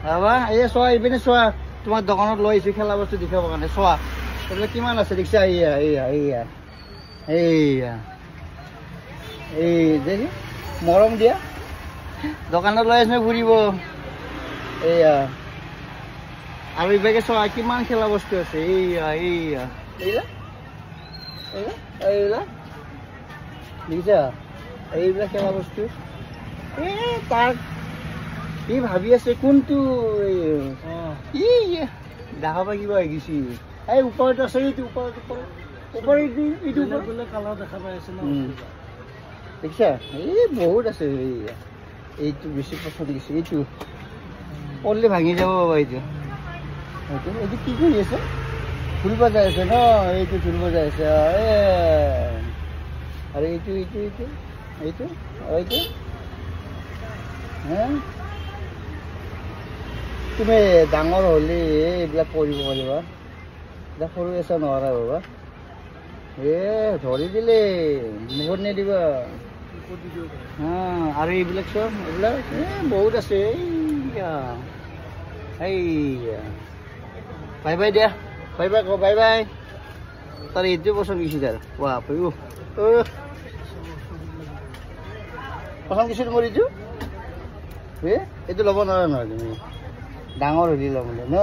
বাবা এই চোৱা এইপিনে চোৱা তোমাক দোকানত লৈ আহিছো খেলা বস্তু দেখাবৰ কাৰণে চোৱা এইবিলাক কিমান আছে দেখিছা এইয়া এইয়া এইয়া এইয়া এই দেখি মৰম দিয়া দোকানত লৈ আহিছো ঘূৰিব এইয়া আৰু এইভাগে চোৱা কিমান খেলা বস্তু আছে এইয়া এইয়া এইয়া এইয়া এইয়া দেখিছা এইবিলাক খেলা বস্তু তাৰ কি ভাবি আছে কোনটো দেখা পাই কিবা আহিছে এই ওপৰত আছে এইটো ওপৰত ওপৰত এইটো কালাৰ দেখা পাই আছে দেখিছা এই বহুত আছে এইটো বেছি পচন্দ দিছে এইটো পঢ়লে ভাঙি যাব বাবা এইটো এইটো কি কৰি আছে ফুল বজাই আছে ন এইটো ফুল বজাই আছে আৰু এইটো এইটো এইটো এইটো এইটো হা তুমি ডাঙৰ হ'লে এইবিলাক কৰিব পাৰিবা এতিয়া সৰু আছা নোৱাৰা বাবা ধৰি দিলে মুখত নিদিবা আৰু এইবিলাক চব এইবিলাক বহুত আছে বাই বাই দিয়া বাই বাই কওঁ বাই বাই তাৰ এইটোৱে পচন্দ গৈছে তাৰ বাপৰে পচন্দ কিছু তোমাৰ এইটো ল'ব নোৱাৰা নহয় তুমি ডাঙৰ হ'লে ল'বলৈ ন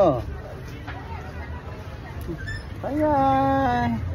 বাই বাই